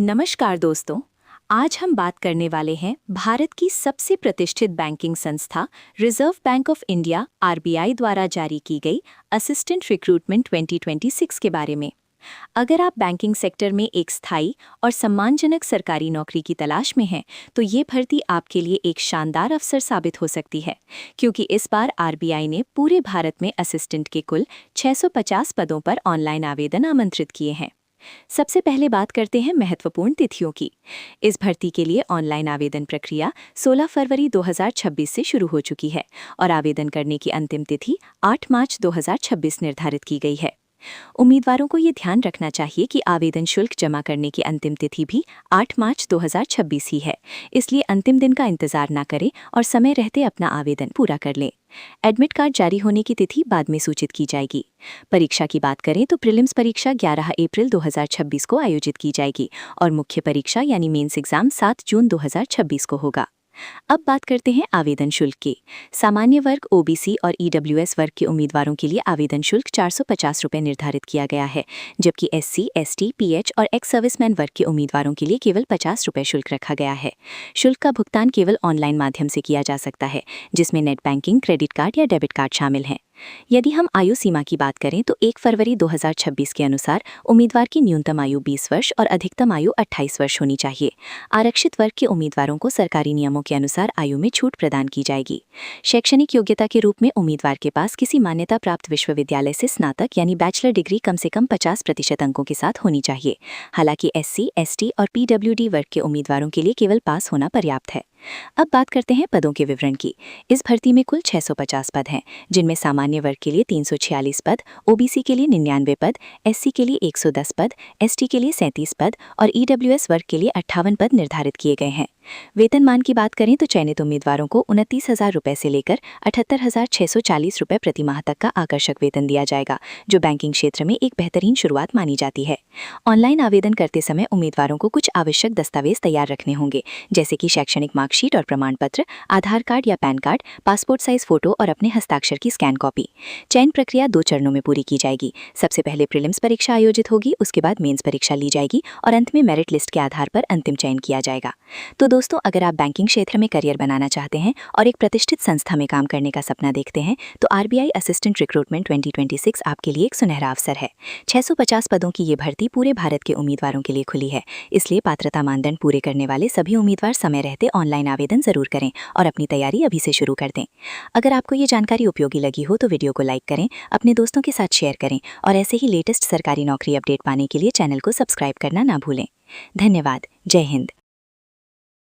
नमस्कार दोस्तों। आज हम बात करने वाले हैं भारत की सबसे प्रतिष्ठित बैंकिंग संस्था reserve bank of India RBI द्वारा जारी की गई असिस्टेंट रिक्रूटमेंट 2026 के बारे में। अगर आप बैंकिंग सेक्टर में एक स्थायी और सम्मानजनक सरकारी नौकरी की तलाश में हैं, तो ये भर्ती आपके लिए एक शानदार अवसर साबित हो सकती है, क्योंकि इस बार आरबीआई ने पूरे भारत में असिस्टेंट के कुल 650 पदों पर ऑनलाइन आवेदन आमंत्रित किए हैं। सबसे पहले बात करते हैं महत्वपूर्ण तिथियों की। इस भर्ती के लिए ऑनलाइन आवेदन प्रक्रिया 16 फरवरी 2026 से शुरू हो चुकी है और आवेदन करने की अंतिम तिथि 8 मार्च 2026 निर्धारित की गई है। उम्मीदवारों को ये ध्यान रखना चाहिए कि आवेदन शुल्क जमा करने की अंतिम तिथि भी 8 मार्च 2026 ही है, इसलिए अंतिम दिन का इंतजार न करें और समय रहते अपना आवेदन पूरा कर लें। एडमिट कार्ड जारी होने की तिथि बाद में सूचित की जाएगी। परीक्षा की बात करें तो प्रीलिम्स परीक्षा 11 अप्रैल 2026 को आयोजित की जाएगी और मुख्य परीक्षा यानी मेंस एग्जाम 7 जून 2026 को होगा। अब बात करते हैं आवेदन शुल्क की। सामान्य वर्ग, ओबीसी और ईडब्ल्यूएस वर्ग के उम्मीदवारों के लिए आवेदन शुल्क 450 रुपये निर्धारित किया गया है, जबकि एससी, एसटी, पीएच और एक्स सर्विसमैन वर्ग के उम्मीदवारों के लिए केवल 50 रुपये शुल्क रखा गया है। शुल्क का भुगतान केवल ऑनलाइन माध्यम से किया जा सकता है, जिसमें नेट बैंकिंग, क्रेडिट कार्ड या डेबिट कार्ड शामिल हैं। यदि हम आयु सीमा की बात करें तो 1 फरवरी 2026 के अनुसार उम्मीदवार की न्यूनतम आयु 20 वर्ष और अधिकतम आयु 28 वर्ष होनी चाहिए। आरक्षित वर्ग के उम्मीदवारों को सरकारी नियमों के अनुसार आयु में छूट प्रदान की जाएगी। शैक्षणिक योग्यता के रूप में उम्मीदवार के पास किसी मान्यता प्राप्त विश्वविद्यालय से स्नातक यानी बैचलर डिग्री कम से कम 50% अंकों के साथ होनी चाहिए। हालांकि एससी, एसटी और पीडब्ल्यूडी वर्ग के उम्मीदवारों के लिए केवल पास होना पर्याप्त है। अब बात करते हैं पदों के विवरण की। इस भर्ती में कुल 650 पद हैं, जिनमें सामान्य वर्ग के लिए 346 पद, ओबीसी के लिए 99 पद, एससी के लिए 110 पद, एसटी के लिए 37 पद और ईडब्ल्यूएस वर्ग के लिए 58 पद निर्धारित किए गए हैं। वेतनमान की बात करें तो चयनित उम्मीदवारों को 29,000 रुपये से लेकर 78,640 रुपये प्रति माह तक का आकर्षक वेतन दिया जाएगा, जो बैंकिंग क्षेत्र में एक बेहतरीन शुरुआत मानी जाती है। ऑनलाइन आवेदन करते समय उम्मीदवारों को कुछ आवश्यक दस्तावेज तैयार रखने होंगे, जैसे कि शैक्षणिक मार्कशीट और प्रमाण पत्र, आधार कार्ड या pan card, passport size photo और अपने हस्ताक्षर की स्कैन कॉपी। चयन प्रक्रिया 2 चरणों में पूरी की जाएगी। सबसे पहले प्रीलिम्स परीक्षा आयोजित होगी, उसके बाद मेंस परीक्षा ली जाएगी और अंत में मेरिट लिस्ट के आधार पर अंतिम चयन किया जाएगा। तो दोस्तों, अगर आप बैंकिंग क्षेत्र में करियर बनाना चाहते हैं और एक प्रतिष्ठित संस्था में काम करने का सपना देखते हैं, तो आरबीआई असिस्टेंट रिक्रूटमेंट 2026 आपके लिए एक सुनहरा अवसर है। 650 पदों की ये भर्ती पूरे भारत के उम्मीदवारों के लिए खुली है, इसलिए पात्रता मानदंड पूरे करने वाले सभी उम्मीदवार समय रहते ऑनलाइन आवेदन जरूर करें और अपनी तैयारी अभी से शुरू कर दें। अगर आपको ये जानकारी उपयोगी लगी हो तो वीडियो को लाइक करें, अपने दोस्तों के साथ शेयर करें और ऐसे ही लेटेस्ट सरकारी नौकरी अपडेट पाने के लिए चैनल को सब्सक्राइब करना ना भूलें। धन्यवाद। जय हिंद।